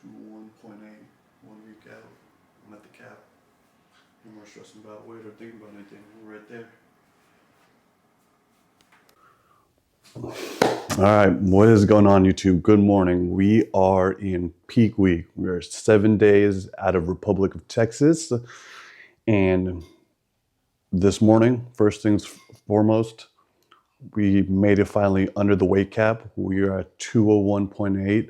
1.8, 1 week out. I'm at the cap. No more stressing about weight or thinking about anything. We're right there. All right, what is going on, YouTube? Good morning. We are in peak week. We are 7 days out of Republic of Texas. And this morning, first things foremost, we made it finally under the weight cap. We are at 201.8.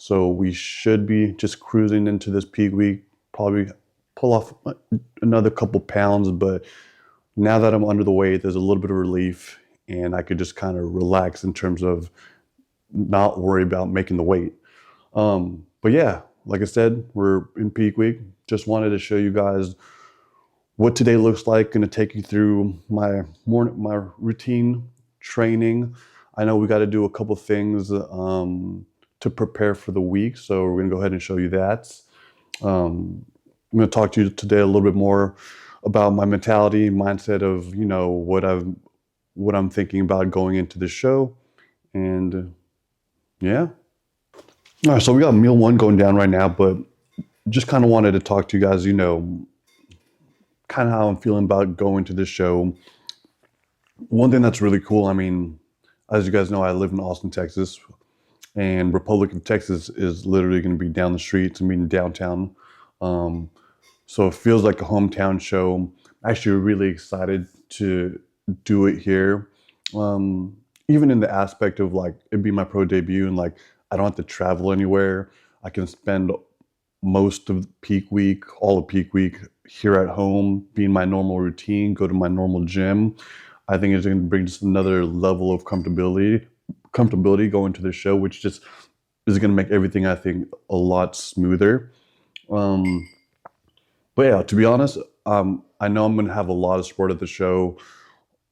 So we should be just cruising into this peak week, probably pull off another couple pounds. But now that I'm under the weight, there's a little bit of relief and I could just kind of relax in terms of not worry about making the weight. But yeah, like I said, we're in peak week. Just wanted to show you guys what today looks like. Going to take you through my routine training. I know we got to do a couple things to prepare for the week, so we're going to go ahead and show you that. I'm going to talk to you today a little bit more about my mentality, mindset of, you know, what I'm thinking about going into the show. And yeah. All right, so we got meal one going down right now, but just kind of wanted to talk to you guys, you know, kind of how I'm feeling about going to this show. One thing that's really cool, I mean, as you guys know, I live in Austin, Texas, and Republic of Texas is literally going to be down the street to meet in downtown. So it feels like a hometown show. I'm actually really excited to do it here. Even in the aspect of like, it'd be my pro debut and like, I don't have to travel anywhere. I can spend most of peak week, all of peak week here at home, be in my normal routine, go to my normal gym. I think it's going to bring just another level of comfortability going to the show, which just is going to make everything, I think, a lot smoother. But yeah, to be honest, I know I'm going to have a lot of support at the show.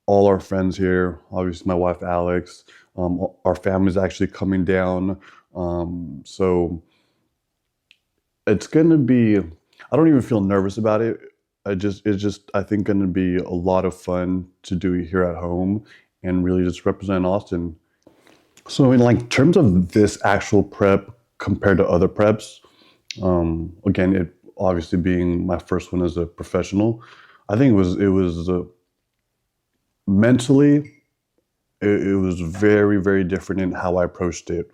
All our friends here, obviously my wife, Alex, our family's actually coming down. So it's going to be, I don't even feel nervous about it. It's just, I think, going to be a lot of fun to do here at home and really just represent Austin. So in like terms of this actual prep compared to other preps, again, it obviously being my first one as a professional, I think it was mentally, it was very, very different in how I approached it.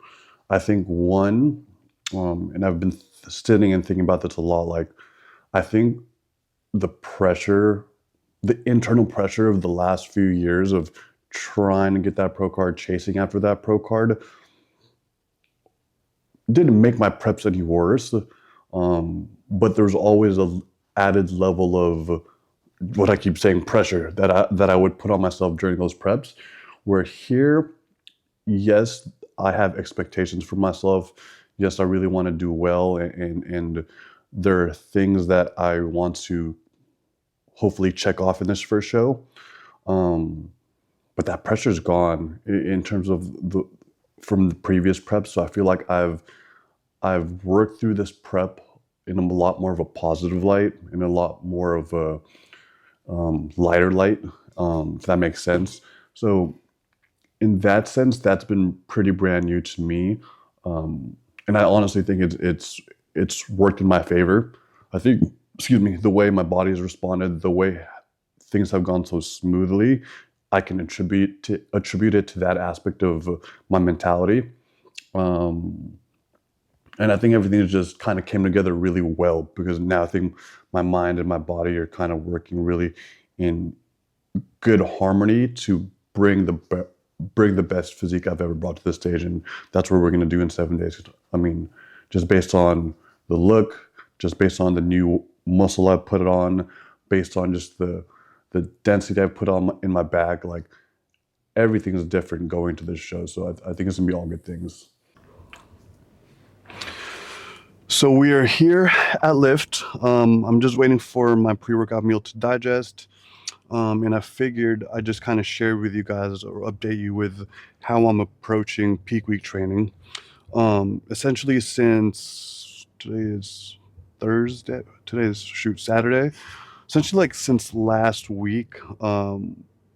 I think one, and I've been sitting and thinking about this a lot, like I think the pressure, the internal pressure of the last few years of trying to get that pro card, chasing after that pro card, didn't make my preps any worse. But there's always a added level of what I keep saying, pressure that I would put on myself during those preps. Where here, yes, I have expectations for myself. Yes, I really want to do well, and there are things that I want to hopefully check off in this first show. But that pressure's gone in terms of from the previous prep. So I feel like I've worked through this prep in a lot more of a positive light, in a lot more of a lighter light, if that makes sense. So in that sense, that's been pretty brand new to me. And I honestly think it's worked in my favor. I think, excuse me, the way my body has responded, the way things have gone so smoothly, I can attribute it to that aspect of my mentality. And I think everything just kind of came together really well, because now I think my mind and my body are kind of working really in good harmony to bring the best physique I've ever brought to this stage. And that's what we're going to do in 7 days. I mean, just based on the look, just based on the new muscle I've put it on, based on just the density I've put on in my back, like everything is different going to this show. So I think it's going to be all good things. So we are here at Lyft. I'm just waiting for my pre-workout meal to digest. And I figured I'd just kind of share with you guys or update you with how I'm approaching peak week training. Essentially, since today is Thursday, Saturday. Essentially, like since last week,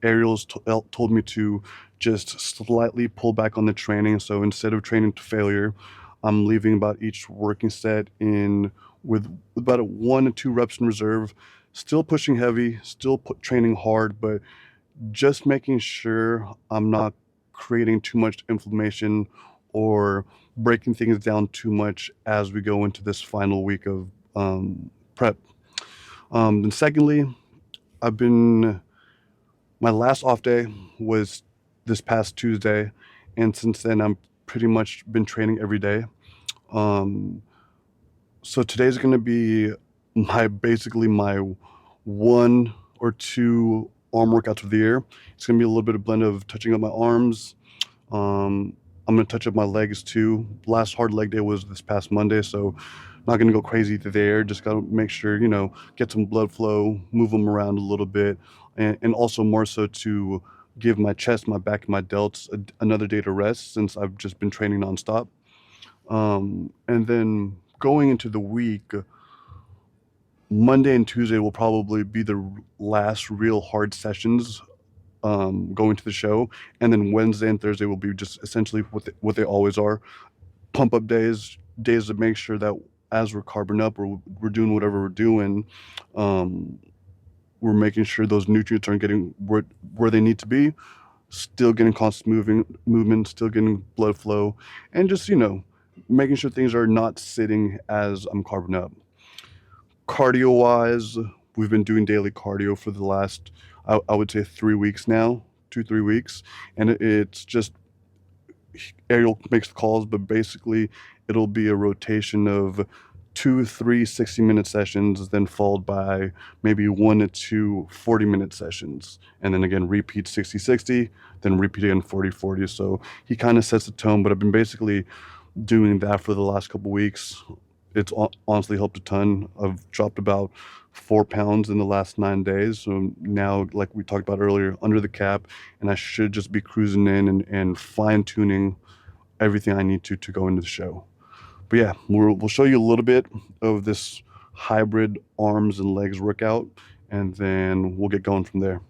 Ariel's told me to just slightly pull back on the training. So instead of training to failure, I'm leaving about each working set in with about a 1 to 2 reps in reserve. Still pushing heavy, still training hard, but just making sure I'm not creating too much inflammation or breaking things down too much as we go into this final week of prep. Then secondly, I've been my last off day was this past Tuesday, and since then I'm pretty much been training every day. So today's going to be basically my 1 or 2 arm workouts of the year. It's going to be a little bit of blend of touching up my arms. I'm going to touch up my legs too. Last hard leg day was this past Monday, so not going to go crazy there. Just got to make sure, get some blood flow, move them around a little bit, and also more so to give my chest, my back, and my delts another day to rest since I've just been training nonstop. And then going into the week, Monday and Tuesday will probably be the last real hard sessions going to the show, and then Wednesday and Thursday will be just essentially what they always are: pump up days to make sure that as we're carbon up or we're doing whatever we're doing, we're making sure those nutrients aren't getting where they need to be, still getting constant movement, still getting blood flow, and just making sure things are not sitting as I'm carbon up. Cardio wise, we've been doing daily cardio for the last, I would say 3 weeks now, 2-3 weeks, and it's just Ariel makes the calls, but basically it'll be a rotation of 2-3 60-minute sessions, then followed by maybe 1 to 2 40-minute sessions, and then again repeat 60-60, then repeat again 40-40. So he kind of sets the tone, but I've been basically doing that for the last couple weeks. It's honestly helped a ton. I've dropped about 4 pounds in the last 9 days. So now, like we talked about earlier, under the cap, and I should just be cruising in and fine tuning everything I need to go into the show. But yeah, we'll show you a little bit of this hybrid arms and legs workout, and then we'll get going from there.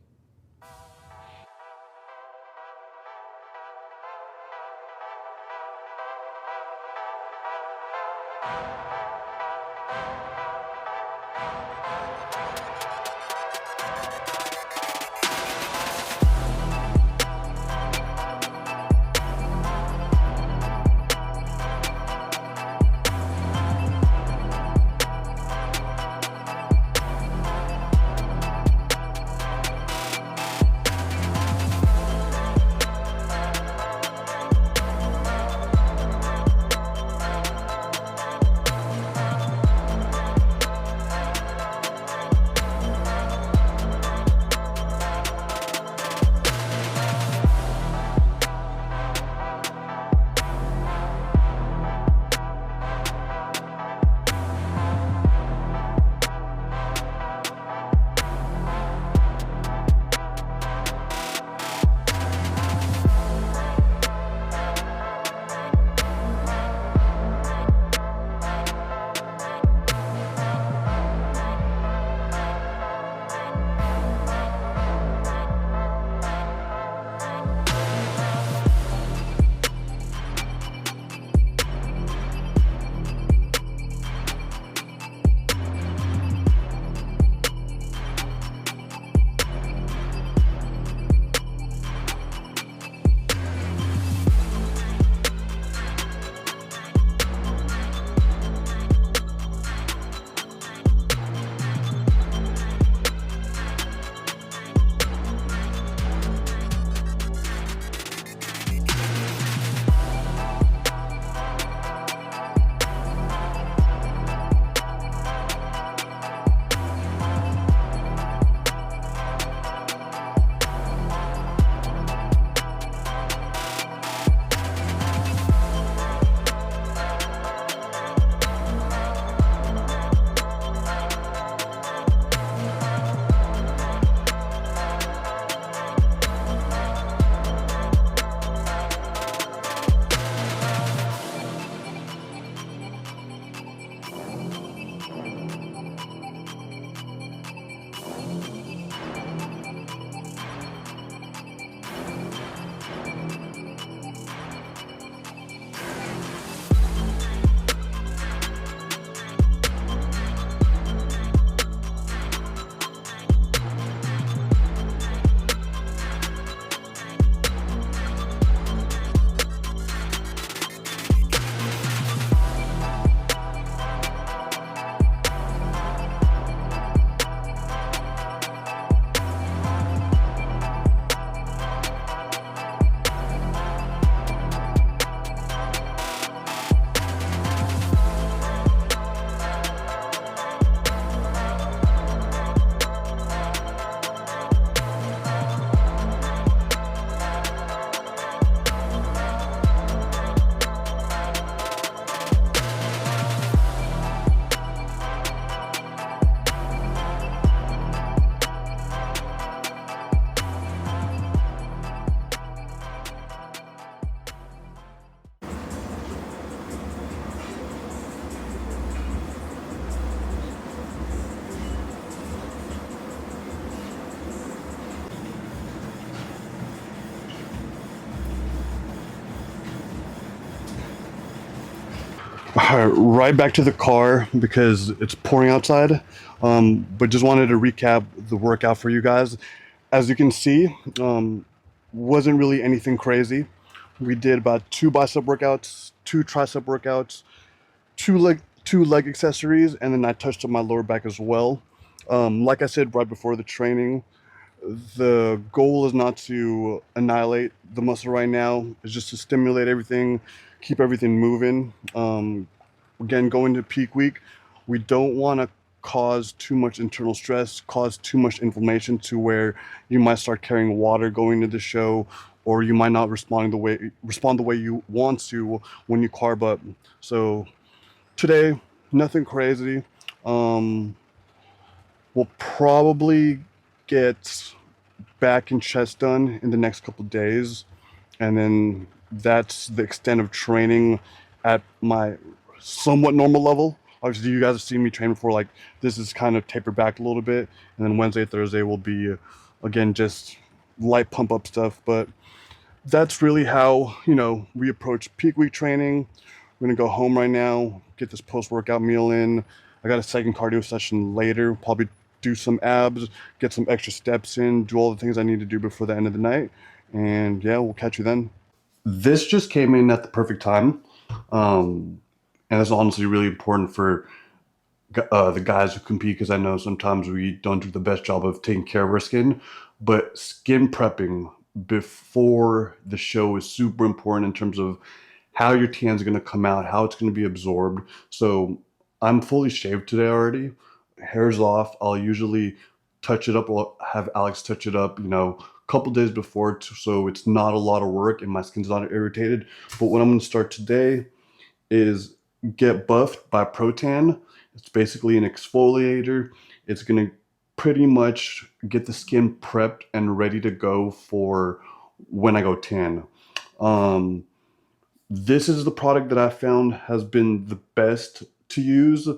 Right back to the car because it's pouring outside. But just wanted to recap the workout for you guys. As you can see, wasn't really anything crazy. We did about 2 bicep workouts, 2 tricep workouts, two leg accessories, and then I touched up my lower back as well. Like I said right before the training, the goal is not to annihilate the muscle right now. It's just to stimulate everything, keep everything moving. Again, going to peak week, we don't want to cause too much internal stress, cause too much inflammation to where you might start carrying water going into the show, or you might not respond the way you want to when you carb up. So today, nothing crazy. Um, we'll probably get back and chest done in the next couple of days, and then that's the extent of training at my somewhat normal level. Obviously, you guys have seen me train before. Like, this is kind of tapered back a little bit, and then Wednesday, Thursday will be again just light pump up stuff. But that's really how we approach peak week training. We're gonna go home right now, get this post workout meal in. I got a second cardio session later. Probably do some abs, get some extra steps in, do all the things I need to do before the end of the night. And yeah, we'll catch you then. This just came in at the perfect time. And it's honestly really important for the guys who compete, because I know sometimes we don't do the best job of taking care of our skin. But skin prepping before the show is super important in terms of how your tan is going to come out, how it's going to be absorbed. So I'm fully shaved today already. Hair's off. I'll usually touch it up. I'll have Alex touch it up, a couple days before, so it's not a lot of work and my skin's not irritated. But what I'm going to start today is get buffed by Protan. It's basically an exfoliator. It's going to pretty much get the skin prepped and ready to go for when I go tan. This is the product that I found has been the best to use.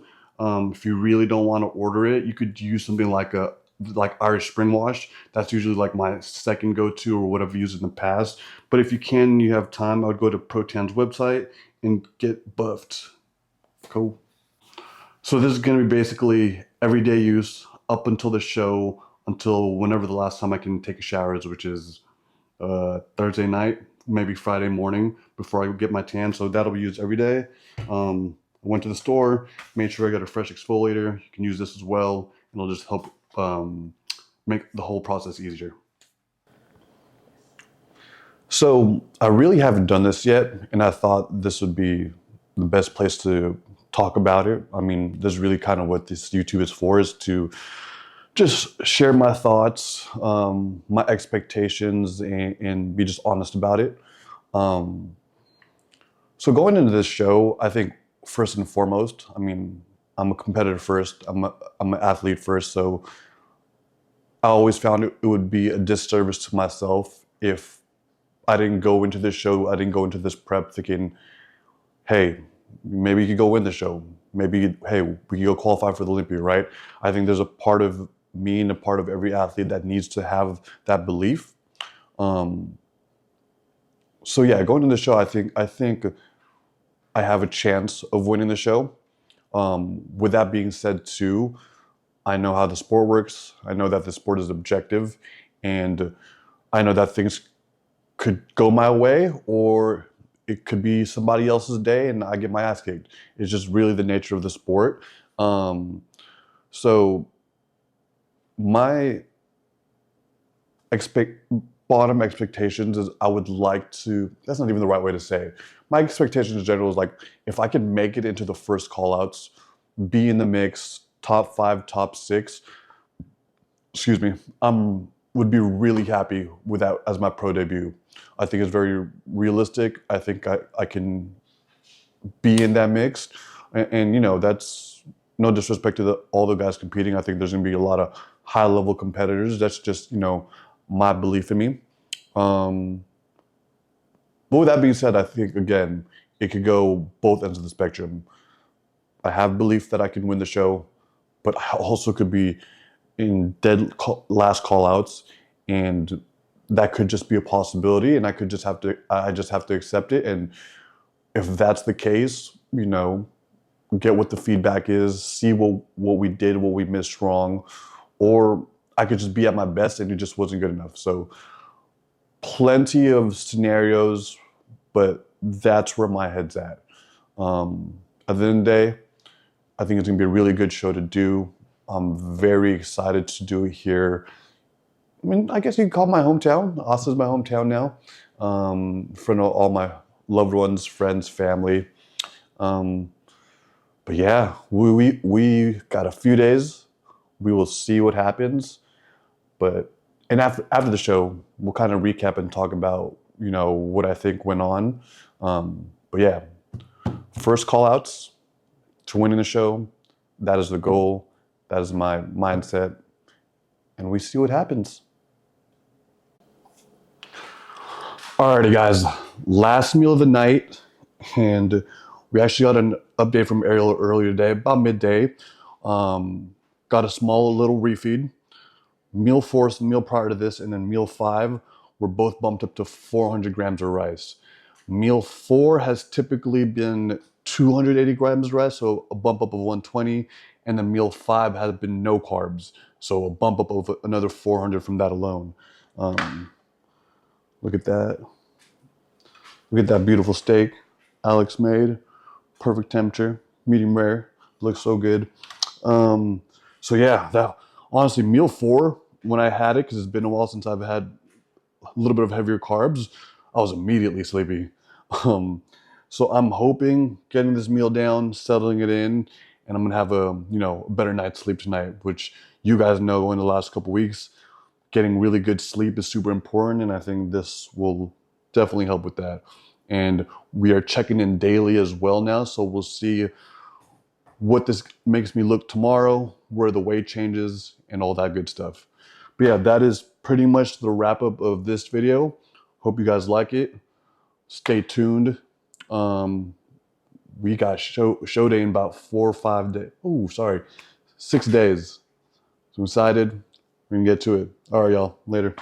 If you really don't want to order it, you could use something like Irish Spring Wash. That's usually like my second go-to, or what I've used in the past. But if you can and you have time, I would go to Protan's website and get buffed. Cool. So this is going to be basically everyday use up until the show, until whenever the last time I can take a shower is, which is Thursday night, maybe Friday morning before I get my tan. So that'll be used every day. I went to the store, made sure I got a fresh exfoliator. You can use this as well, and it'll just help make the whole process easier. So I really haven't done this yet, and I thought this would be the best place to talk about it. I mean, this is really kind of what this YouTube is for, is to just share my thoughts, my expectations, and be just honest about it. So going into this show, I think first and foremost, I mean, I'm a competitor first. I'm an athlete first. So I always found it would be a disservice to myself if I didn't go into this show, I didn't go into this prep thinking, hey, maybe you could go win the show. Maybe, hey, we could go qualify for the Olympia, right? I think there's a part of me and a part of every athlete that needs to have that belief. So yeah, going to the show, I think I have a chance of winning the show. With that being said, too, I know how the sport works. I know that the sport is objective, and I know that things could go my way, or it could be somebody else's day and I get my ass kicked. It's just really the nature of the sport. So my bottom expectations is I would like to, that's not even the right way to say it. My expectations in general is like, if I could make it into the first call outs, be in the mix, top 5, top 6, excuse me, would be really happy with that as my pro debut. I think it's very realistic. I think I can be in that mix. And that's no disrespect to all the guys competing. I think there's going to be a lot of high level competitors. That's just, my belief in me. But with that being said, I think, again, it could go both ends of the spectrum. I have belief that I can win the show, but I also could be in last call outs, and that could just be a possibility, and I just have to accept it. And if that's the case, get what the feedback is, see what we did, what we missed wrong, or I could just be at my best and it just wasn't good enough. So plenty of scenarios, but that's where my head's at. At the end of the day, I think it's gonna be a really good show to do. I'm very excited to do it here. I mean, I guess you could call it my hometown. Austin's my hometown now. In front of all my loved ones, friends, family. But yeah, we got a few days. We will see what happens. And after the show, we'll kind of recap and talk about, you know, what I think went on. But yeah, first call outs to winning the show. That is the goal. That is my mindset. And we see what happens. Alrighty, guys, last meal of the night. And we actually got an update from Ariel earlier today, about midday. Got a small little refeed. Meal 4, meal prior to this, and then meal 5 were both bumped up to 400 grams of rice. Meal 4 has typically been 280 grams of rice, so a bump up of 120, and then meal 5 has been no carbs, so a bump up of another 400 from that alone. Look at that. Look at that beautiful steak Alex made. Perfect temperature, medium rare. Looks so good. So yeah, that honestly, meal 4, when I had it, because it's been a while since I've had a little bit of heavier carbs, I was immediately sleepy. So I'm hoping getting this meal down, settling it in, and I'm gonna have a better night's sleep tonight, which you guys know in the last couple weeks, getting really good sleep is super important, and I think this will definitely help with that. And we are checking in daily as well now, so we'll see what this makes me look tomorrow, where the weight changes, and all that good stuff. But yeah, that is pretty much the wrap up of this video. Hope you guys like it. Stay tuned. We got show day in about 4 or 5 days. Oh, sorry, 6 days. So I'm excited. We can get to it. All right, y'all. Later.